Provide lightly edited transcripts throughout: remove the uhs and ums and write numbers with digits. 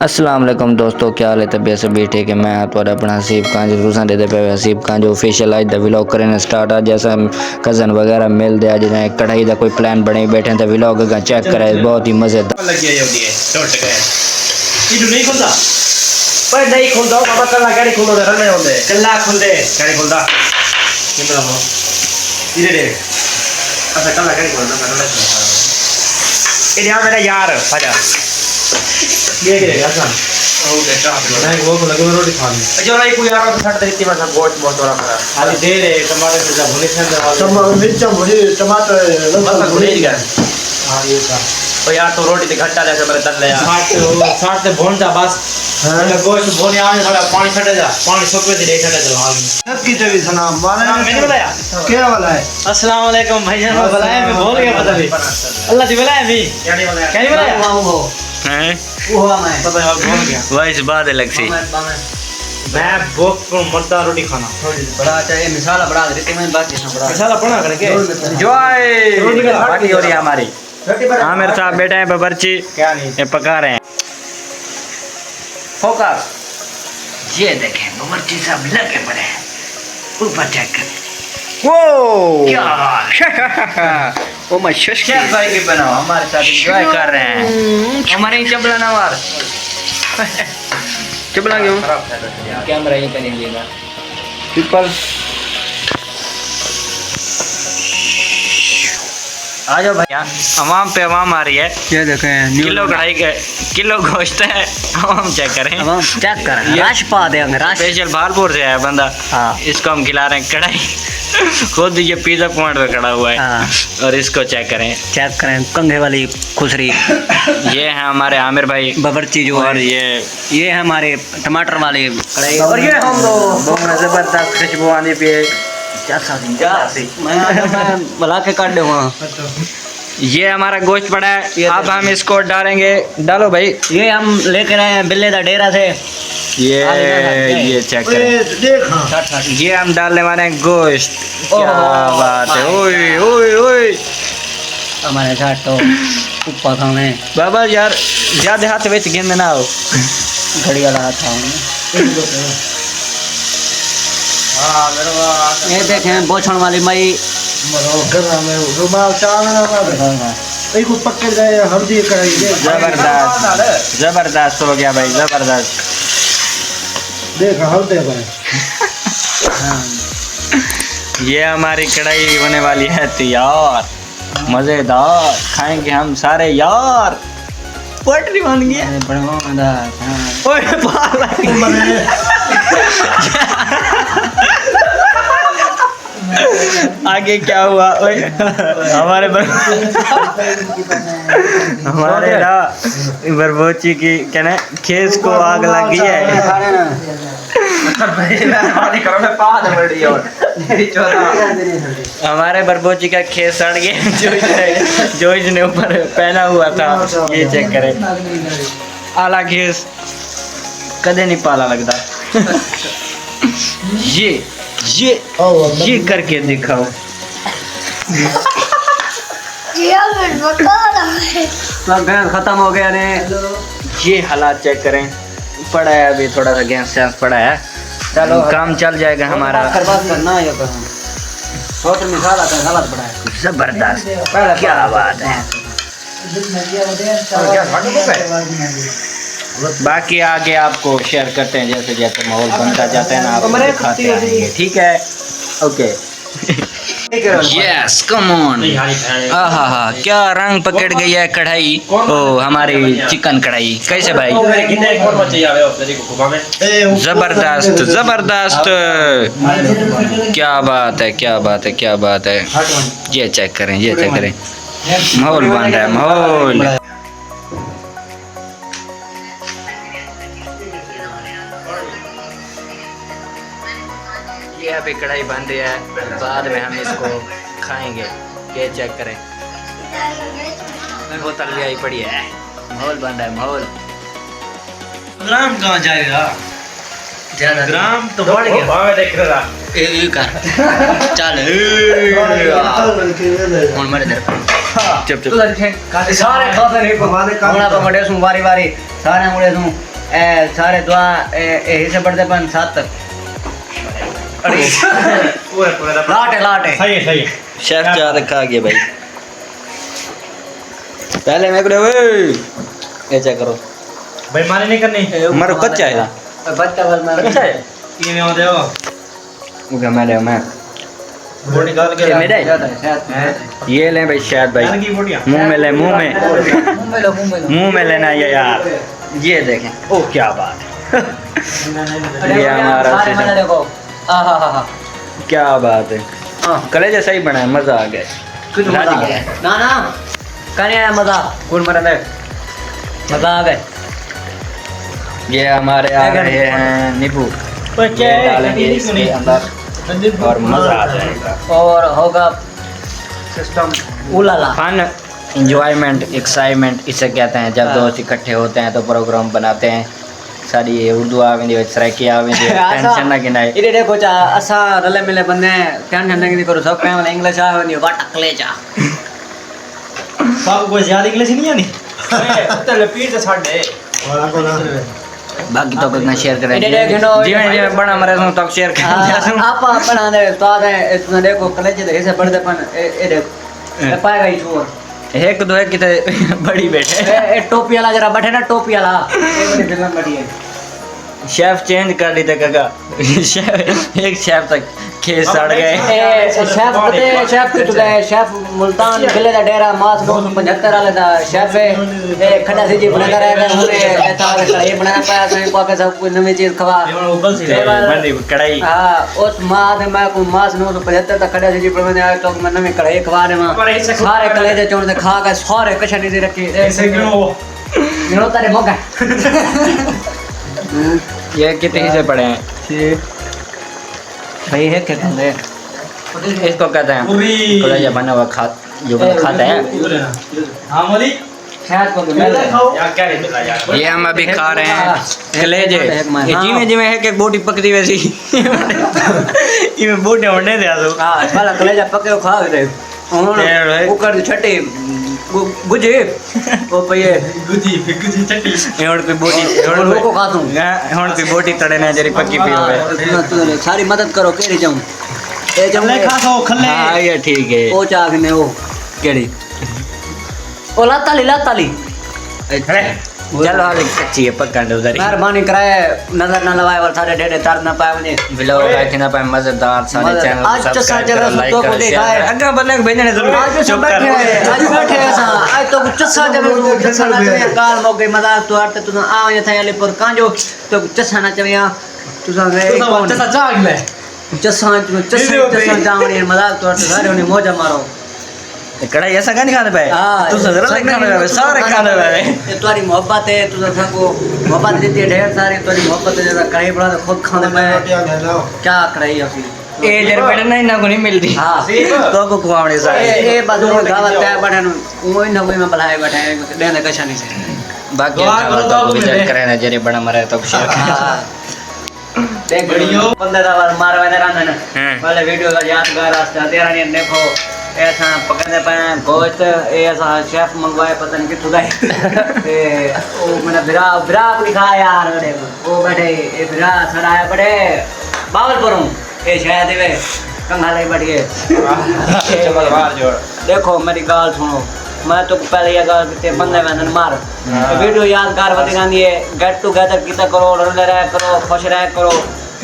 अस्सलाम वालेकुम दोस्तों, क्या हाल है? तबीयत से भी ठीक है। मैं थोड़ा अपना हसीब खान जी तुसा देते पे हसीब खान जो ऑफिशियल आज द व्लॉग करें स्टार्ट आज जैसा कज़न वगैरह मिल दे आज ने कढ़ाई का कोई प्लान बने बैठे तो व्लॉग का चेक करे बहुत ही मज़ेदार लग गया ये टूट गया ये नहीं खुलता पर नहीं खुलता बाबा कल्ला गाड़ी खुल दे रने होंगे कल्ला खुल दे गाड़ी खुलदा कितना हो धीरे धीरे अच्छा कल्ला गाड़ी खुलदा मैं ये यार मेरा यार आजा ये अच्छा हो गया चाह नहीं वो लगे रोटी खानी जो नहीं कोई यार तो छट देती मैं गोश्त बहुत बड़ा खा खाली दे रे टमाटर से भुने से टमाटर मिर्च भुने टमाटर लहसुन भुने गया हां ये का तो यार तो रोटी ते घट्टा जैसे मेरे तल ले यार 60 ते भून जा बस हां गोश्त भुने आने थोड़ा पानी छटे जा पानी सुखे से दे छटे चलो हां सबकी जगह सलाम वाले मैंने बताया क्या वाला है अस्सलाम वालेकुम भाईजान बुलाया मैं भूल गया पता नहीं अल्लाह जी बुलाया भी क्या नहीं बुलाया क्या नहीं बुलाया हैं वो मैं पता है भूल गया वही इस बात अलग सी मैं भूख को मरता रोटी खाना थोड़ी बड़ा चाहिए मिसाला बड़ा देते मैं बात नहीं बड़ा मिसाला बना करके जॉय रोटी का पार्टी हो रही है हमारी। हाँ मेरे साथ बैठे हैं बावर्ची क्या नहीं ये पका रहे हैं। फोकस ये देखें बावर्ची साहब लगे पड़े हैं ऊपर चेक करें वो क्या वो मैं शश शेफ भाई के बनाओ हमारे साथ एंजॉय कर रहे हैं। हमारे ही चबला नवार चबला क्यों कैमरा ये पे नहीं लेगा पीपल आ जाओ भैया। अवाम पे अवाम आ रही है। ये देखें किलो कढ़ाई के किलो गोश्त है। अवाम चेक करें अब हम चेक करें राश पा देंगे राश स्पेशल भालपुर से आया बंदा। हाँ इसको हम खिला रहे हैं कढ़ाई खुद ये पिज्जा पॉइंट पे खड़ा हुआ है। हाँ और इसको चेक करें कंघे वाली खुसरी ये है हमारे आमिर भाई बावर्ची जो और है ये है हमारे टमाटर वाले कढ़ाई और ये हम लोग जबरदस्त खुशबू आने पे मैं बुला के काट दे वहाँ ये हमारा गोश्त पड़ा है। अब हम इसको डालेंगे। डालो भाई। ये हम लेकर आए हैं बिल्ले दा डेरा से ये चेक करें। ये हम डालने वाले हैं गोश्त। क्या बात है। ओए ओए ओए हमारे साथ तो ऊपर खाने बाबा यार ज्यादा हाथ बेच गेंद ना हो घड़ी वाला हाथ था ये देखें बोछण वाली मई जबरदस्त जबरदस्त हो गया भाई जबरदस्त। देख हल्दे भाई ये हमारी कढ़ाई होने वाली है तैयार मजेदार खाएंगे हम सारे यार। पोल्ट्री बन गया। ओए आगे क्या हुआ? ओए हमारे हमारे ना बरबोची की क्या ना खेस को आग लगी है। हमारे बरबोची का खेस सड़ गया जो इसने ऊपर पहना हुआ था। ये चेक करें आला खेस कदे नहीं पाला लगता। ये करके दिखाओ। खत्म हो गया ने ये हालात चेक करें। पड़ा है अभी थोड़ा सा गैस सैंस पड़ा है। चलो काम चल जाएगा हमारा। करना है बहुत मिसाल आता है गलत पड़ा है जबरदस्त क्या बात है। बाकी आगे आपको शेयर करते हैं जैसे जैसे माहौल बनता जाता है ना आपको दिखाते हैं। ठीक है ओके यस कम ऑन। हाँ क्या रंग पकड़ गई है कढ़ाई। ओ हमारी चिकन कढ़ाई कैसे भाई जबरदस्त जबरदस्त क्या बात है क्या बात है क्या बात है। ये चेक करें माहौल बन रहा है माहौल। ये अभी कढ़ाई बन रही है बाद में हम इसको खाएंगे। ये चेक करें बोतल भी आई पड़ी है। माहौल बन रहा है माहौल। ग्राम कहाँ जाएगा ज्यादा ग्राम तो बढ़ गया देख रहा चल कौन मरे तेरे चुप चुप सारे खाते नहीं पकाने का मुड़ा पकड़े सु बारी बारी सारे मुड़े सु सारे दुआ हिस्से पढ़ते पन 7 पूरे पूरे दा लाटे सही है शेफ क्या दिखा गया भाई पहले मैं करे ये चेक करो भाई माने नहीं करनी मारो कच्चा है बच्चा बस मैं अच्छा है ये में होते हो ओके मैं वो निकाल के ये मेरा है ये ले भाई शायद भाई यार की बोटियां मुंह में ले मुंह में मुंह में लेना ये यार ये देखें ओ क्या बात है ये हमारा सिस्टम देखो क्या बात है कलेजा सही बना है मजा आ गया राजी गया ना कने आया मजा कौन मरा दे मजा आ गए ये हमारे आ रहे हैं नींबू ओए क्या ये डालेंगे इसके अंदर और मजा आ जाएगा और होगा सिस्टम उलाला फन इंजॉयमेंट एक्साइटमेंट इसे कहते हैं जब दोस्त इकट्ठे होते हैं तो प्रोग्राम बनाते हैं सारी ये उर्दू आवेंदी है सराइकी आवेंदी है टेंशन ना गिनाए इधर देखो चा असा रले मिले बंदे टेंशन नहीं करो सब पे वाला इंग्लिश आवेंदी वाटक ले जा बाबू को ज्यादा इंग्लिश नहीं आनी तो लपीट से छाड़ दे बाकी तो कितना शेयर करें इधर देखो जिवें जिवें बड़ा मरे सो तक शेयर करें आप बना दे तो है इसमें देखो कलेजे दे से पढ़ते पन ए देखो पाएगा ही छोर एक दो एक किते बड़ी बैठे ए टोपी वाला जरा बैठे ना टोपी वाला ए बड़ी फिल्म बड़ी है शेफ चेंज कर दी थे काका शेफ एक शेफ तक खेस सड़ गए ए शेफ पते शेफ के तुले शेफ मुल्तान किले दा डेरा मास 275 वाले दा शेफ ए खड़ा सी जी बनाता रहेगा हमने ऐसा कढ़ाई बनाना पाया तो को के सब कोई नई चीज खवा ऊपर से बंदी कढ़ाई हां उस मास में को मास 975 तक खड़ा सी जी बनाने आए तो मैं नई कढ़ाई खवा दे मां सारे कलेजे चोण से खा के सारे कछ नहीं दे रखी ऐसे क्यों नो तारे मौका ये कितने हिस्से पड़े हैं भाई है क्या कहते इसको कहते हैं पूरी कलेजा बना हुआ जो बंदा खाता है हां मोली शायद को मैं यार क्या है यार ये हम अभी खा रहे हैं कलेजे ये जिमें जिमें है कि बोटी पकती वैसी इमें बोटी होने दे दो हां वाला कलेजा पके खा रहे उन्होंने कुकर छटे गुजे ओ पये गुजी चट्टी ਹੁਣ ਕੋਈ ਬੋਟੀ ਹੁਣ को खा दूं ਹੁਣ ਕੋਈ ਬੋਟੀ ਤੜੇ ਨੇ ਜਿਹੜੀ ਪੱਕੀ ਪਈ ਹੋਵੇ सारी मदद करो केड़ी जाऊं ए खल्ले खा सो खल्ले हाँ ये ठीक है ओ चाक ने ओ केड़ी ओ लाताली चलो हाल कच्ची है पक्का उधर मेहरबानी कराए नजर ना लगाए और सारे डेडे तार ना पाए मुझे ब्लॉग देखना पाए मजेदार सारे चैनल आज तो सारे लाइक को देखा है अगर बंदे को भेजने जरूर आज तो बैठे हैं आज बैठे हैं सा आज तो चस्सा ना चवे काल मौके मजाक तो आते तू आ या था ले पर कांजो तो चस्सा ना चवे तू सा वे तो सच्चा जाग ले चस्सा जावणी मजाक तो आते सारे ने मौज मारो कढ़ाई ऐसा का नहीं खाने पाए तू सजरा नहीं खाने पाए सारे खाने पाए ये तुम्हारी मोहब्बत है तू सबको मोहब्बत देती है ढेर सारी तुम्हारी मोहब्बत है जरा कढ़ाई बड़ा तो खुद खाने पाए क्या कढ़ाई अपनी ए जर बेटा नहीं ना को नहीं मिलती हां तो को कुआवणे सारे ए बाजू में गावत है बटन कोई ना कोई में बुलाए बैठे देने कशा नहीं से बाकी तो विचार करे ना जरे बड़ा मरे तो शेयर देख वीडियो बंदे दा मारवे ने रांधन वाले वीडियो का यादगार रास्ता तेरा ने देखो ऐसा पकड़ने पाए गोश्त ऐसा शेफ मंगवाए पता नहीं किथों गए ते ओ मैंने बिरा भी खाया यार वो बैठे ए बिरा सड़ाया बड़े बावलपुरों ए शायद वे कंगाले बैठ गए चल बाहर जोड़ देखो मेरी गाल सुनो मैं तो पहले ये गाल ते बंदे वंदन मार वीडियो यादगार बन गांधी है गेट टुगेदर किता करो रले रह करो खुश रह करो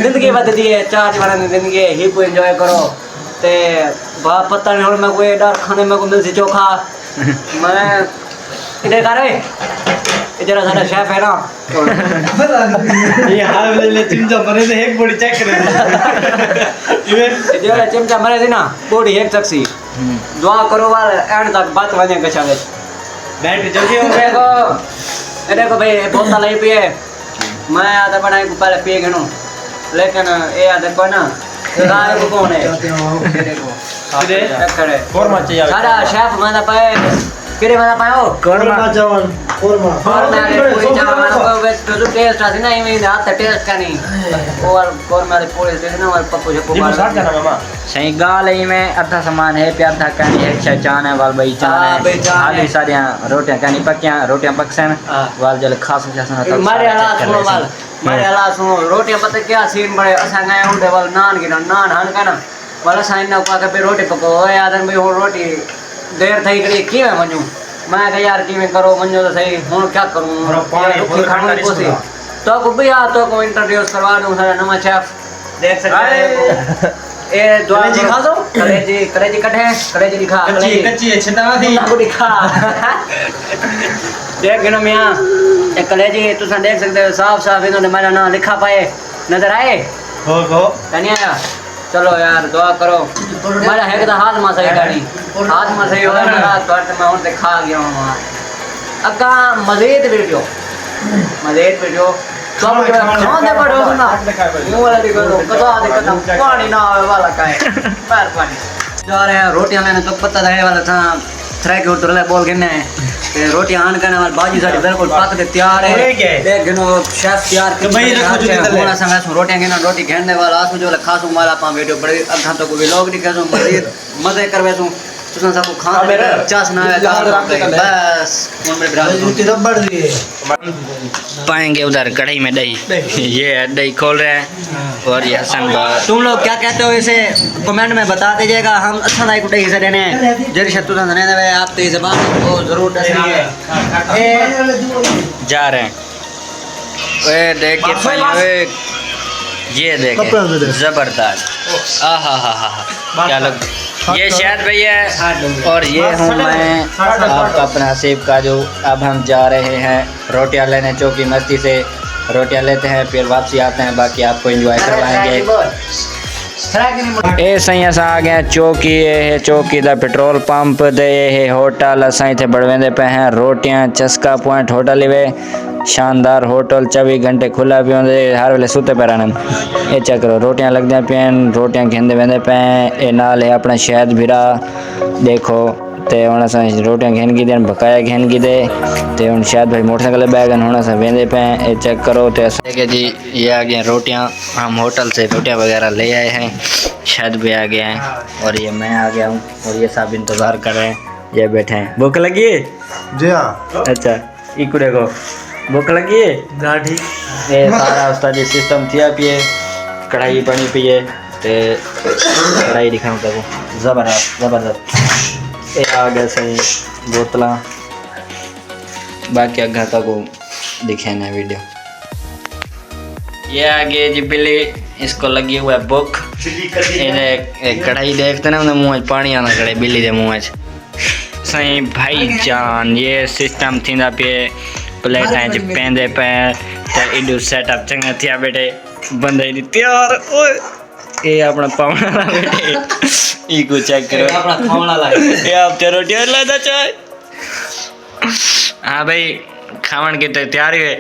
जिंदगी बदली है चार वाला जिंदगी ही को एंजॉय करो ते बा पता नहीं और मैं कोई डर खाने में को मिल सी चोखा मैं इधर कर रे इधर सारा शेफ है ना ये हाल ले चिमचा मरे से एक बॉडी चेक करे इधर चिमचा मरे थी ना बॉडी एक चक्सी दुआ करो वाल एंड तक बात वने कछा वे बैठ जल्दी हो देखो भाई बोतल ले पिए मैं आधा बनाए को पहले पिए गनो लेकिन ये आधा को ना राय को कौन है देखो किरे खड़े कौन मच जावे सारा शेफ माना पाए किरे माना पाए ओ कौन मच जावन और मैं पूरी चावल को वेस्ट जो टेस्ट आती ना ये हाथ टेस्ट का नहीं और मैं पूरी दे ना और पप्पू जो ये साथ जाना मामा सही गाल है में अद्धा सामान है प्यार था कहानी है अच्छा चान है वाल भाई चान है आधी सारियां रोटियां कहानी पक्कियां रोटियां पकसन वाल जल खास जैसा मारे हालात सुनो वाल मारे हालात सुनो रोटियां पता क्या सीन बड़े असा गए उठे वाल नान की नान हन का ना वाला साइन ना का पे रोटी पको ओए आदन भाई रोटी देर थई करी की है मनु मैं कह यार की में करो मनु तो सही हुन क्या करूं रुखी खाने को सी तो को भी आ तो को इंट्रोड्यूस करवा दूं सारा नवा शेफ देख सकते हैं ए कलेजी खा दो कलेजी कटे कलेजी दिखा कच्ची है छिंदा थी को दिखा देख गिनो मियां ए कलेजी तुसा देख सकते हो साफ इन्होंने मेरा नाम लिखा पाए नजर आए हो कन्या चलो यार दुआ करो मेरा है हाथ में सही गाड़ी हाथ में सही होगा मेरा तो मैं उनसे खा गया हूं अक्का मजेद वीडियो तो खाने पड़ो ना मुंह वाला देखो कदा देखो पानी ना आवे वाला का है बाहर पानी जा रहे हैं रोटियां मैंने तो पता था वाला था ट्रैक के उतर ले बोल के ने रोटी आन करने वाली बाजी सारी बिल्कुल पक के तैयार है देख गिनो शेफ तैयार के भाई रखो जो इधर थोड़ा सा मैं रोटियां गिनो रोटी घेरने वाला आसू जो खासू माला पा वीडियो बड़े अखा तो को व्लॉग दिखा सो मजे करवे सू तुसा सब खा मेरे चास ना है बस मन में ब्रांड रोटी रबड़ दी पाएंगे उधर कढ़ाई में दही ये है दही खोल रहे हैं और ये हसन भाई तुम लोग क्या कहते हो इसे कमेंट में बता दीजिएगा हम अच्छा लाइक उठे से देने जरी शत्रु सा देने वे आप तो जबान को जरूर दसनी जा रहे हैं ओए देख के भाई ओए ये देखे जबरदस्त आहा हा हा क्या लग ये शायद भाई है और ये हूँ मैं आपका अपना हसीब का जो अब हम जा रहे हैं रोटियां लेने चौकी मस्ती से रोटियां लेते हैं फिर वापसी आते हैं बाकी आपको एंजॉय करवाएंगे ए सही अस आ गए चौकी है चौकी का पेट्रोल पंप दे है होटल अस इतने बड़वेंदे पे हैं रोटियां चस्का पॉइंट होटल इवे शानदार होटल 24 घंटे खुला भी होंगे हर वेले सुते पे रहना ये चेक करो रोटियां लगदियां पेन रोटियां खेंदे वेंदे पे ए नाल है अपना शहद भिरा देखो ते हुण असां रोटियां घेन की देन बकाया घेन की दे ते हुण शायद भाई मोटरसाइकिल बैगन हुण असां वेंदे पे ये चेक करो ते के जी ये आ गए रोटियां हम होटल से रोटियां वगैरह ले आए हैं शायद भी आ गया है और ये मैं आ गया हूँ और ये सब इंतज़ार कर रहे हैं ये बैठे हैं भूख लगी है जी हां अच्छा इको देखो भूख लगी है ना ठीक ये सारा उसका जो सिस्टम थिया पिए कढ़ाई बनी पिए ते कढ़ाई दिखाऊं तको जबरदस्त ये आ गया सही बोतला बाकी अगर तक दिखे ना वीडियो ये आ गई जी बिल्ली इसको लगी हुआ है भूख इन्हें कढ़ाई देखते ना उन्हें मुँह पानी आना कड़े बिल्ली के मुँह सही भाई जान ये सिस्टम थी पे प्लेटां च पेंदे पे इडू सेटअप चंगा थिया बेटे बंदे दी तैयार ओए ये अपना पावना वाला बेटे इको चेक करो अपना खाने वाला है ये आप ते रोटी और लादा चाय हां भाई खावन की तैयारी है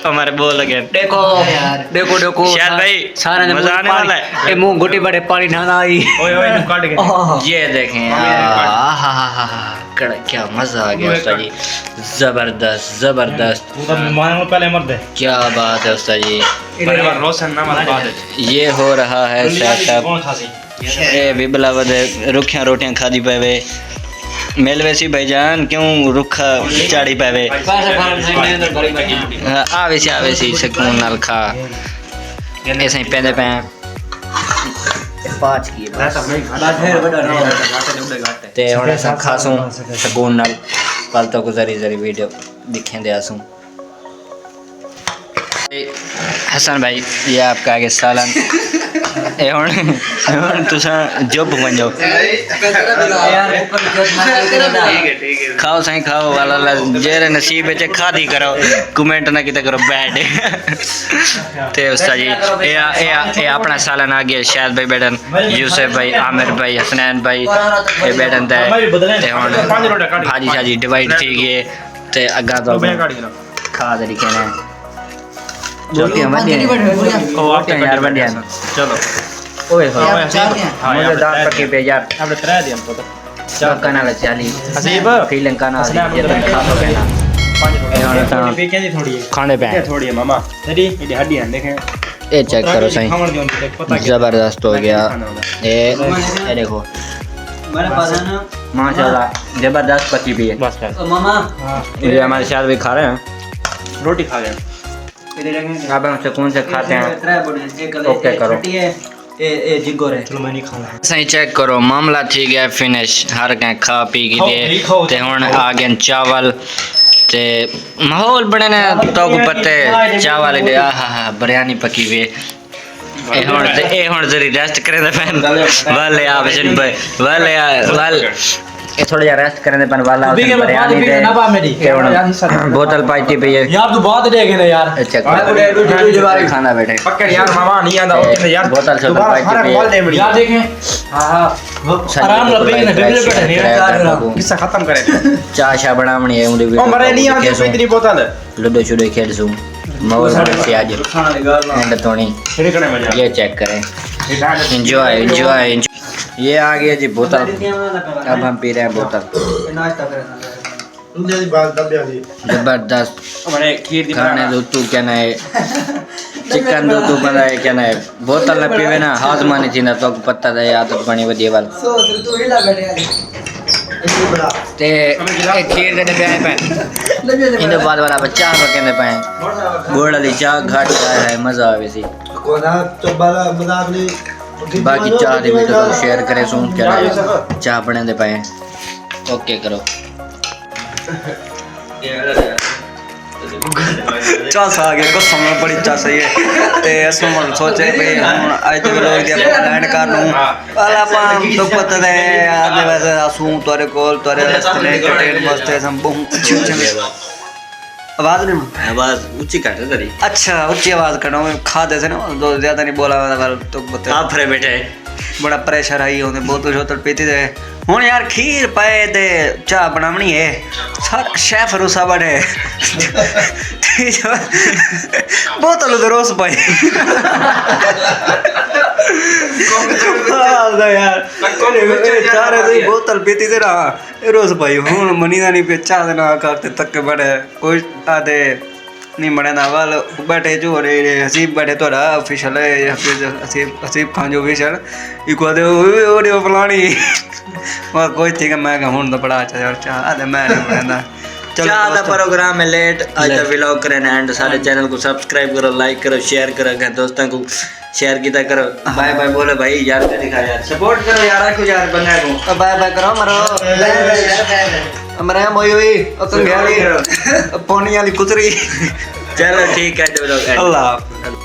हमारे बोल लगे देखो देखो शायद भाई सारे मजा आने वाला है ये मुंह घुटी बड़े पानी ना आई ओए ओए नु काट के ये देखें क्या मजा आ गया उस्ताद जी जबरदस्त तू तो मान को पहले मर दे क्या बात है उस्ताद जी परिवार रोशन ना मत बात ये हो रहा है सेटअप कौन खासी ए बिबला वदे रुखियां रोटियां खादी पावे मेलवे सी भाईजान क्यों रुखा चाड़ी पावे आवे सी सुकून नाल खा ऐसे ही पेंदे पे पाँच की ते हुण असां खासूं सुकून नाल कल तो गुजारी जरी वीडियो दिखेंदे आसूं हसन भाई ये आपका आगे सालन ए हुण तुसा जॉब वञो खाओ साईं खाओ वाला जेरे नसीब है खादी करो कमेंट ना किते करो बैड ते उस्ताद जी ए अपना सालन आ गया शायद भाई बैठन यूसुफ भाई आमिर भाई हसनैन भाई ये बैठन ते हुण भाजी शाजी डिवाइड थी गए ते अगा तो खा दे कहना रोटियां बढ़िया यार बढ़िया चलो ओए मुझे दाल पक्की पे यार આપણે ત્રણ દી એમ તો चार कनाल चाली हसीब श्रीलंका ना ये तो खा तो कहना खाने पे थोड़ी है मामा तेरी ये हड्डियां देखें ये चेक करो सही पता जबरदस्त हो गया ये देखो मेरे पास है ना माशाल्लाह जबरदस्त पकी भी है बस बस तो मामा ये हमारे साथ भी खा रहे हैं रोटी खा गए इधर रखेंगे अब हम सुकून से खाते हैं ओके करो ए जिगो रे चलो मैं नहीं खाना सही चेक करो मामला थी गया फिनिश हर कहीं खा पी के दे ते हुन आ गए चावल ते माहौल बने ने तो को पते चावल दे आहा बिरयानी पकी हुई ए हुन जरी रेस्ट करे दे फैन वाले आप जन वाले वाल ये थोड़ा जा रेस्ट करने पन वाला बिरयानी दे बोतल पाई पे यार तू बहुत देखे ना यार चेक खाना बैठे पक्का यार मामा नहीं आंदा ओके यार बोतल से पाई पे यार देखें हां आराम लगे ना गले बैठे नहीं यार किस्सा खत्म करे चाय शा बनावनी है उंदे ओ मरे नहीं आंदी कोई इतनी बोतल लड्डू शुडू खेल सू मौज से आज खाना निकाल एंड तोनी फिर करने मजा ये चेक करें एंजॉय ये आ गया जी बोतल अब हम पी रहे हैं बोतल नाश्ता करें जबरदस्त हमारे खीर दी खाने दो तू क्या ना है चिकन दो तू बना है क्या ना है बोतल न पीवे ना हाजमा नहीं थी ना तो पता था आदत बनी वधिया वाल सो तू हिला बैठे ते एक खीर देने पे आए पे इनके बाद वाला बच्चा कहने पे गुड़ वाली चाह घाट चाय है मजा आवे सी बाकी चाह दी वीडियो तो शेयर करे सुन क्या चाह बने दे पाए ओके करो चास आ गया कुछ समय बड़ी चास है ते असो मन सोचे भाई हम आज तो लोग दिया लैंड कर लूं वाला पाम तो पता है आने वैसे आसू तोरे कोल तोरे रस्ते कटेन मस्ते हम बहुत आवाज नहीं आवाज ऊंची कर दे अच्छा ऊंची आवाज करो खाते से ना दो ज्यादा नहीं बोला वाला तो बता आप रे बेटे बड़ा प्रेशर आई होने बोतल शोतल पीती थे हुन यार खीर पाए ते चाह बनावनी है सर शेफ रुसा बड़े बोतल तो रोज पाई यार चारे तो बोतल पीती थे ना रोज पाई हुन मनी ना नहीं पे चाह देना करते तक के बड़े कोई आधे नहीं बने ना वाल बैठे जो रे हसीब बैठे तो रहा ऑफिशियल है हसीब खान जो ऑफिशियल इको दे ओडे फलानी और कोई ठीक है मैं हुन तो बड़ा अच्छा यार चाह दे मैं नहीं बनदा चाह दा प्रोग्राम है लेट आज दा व्लॉग करें एंड सारे चैनल को सब्सक्राइब करो लाइक करो शेयर करो दोस्तों को शेयर किया करो बाय बाय बोले भाई यार दिखा यार सपोर्ट करो यार को यार बंदा को बाय बाय करो मरो मरे मोई हुई अपन गया पोनी वाली कुतरी चलो ठीक है अल्लाह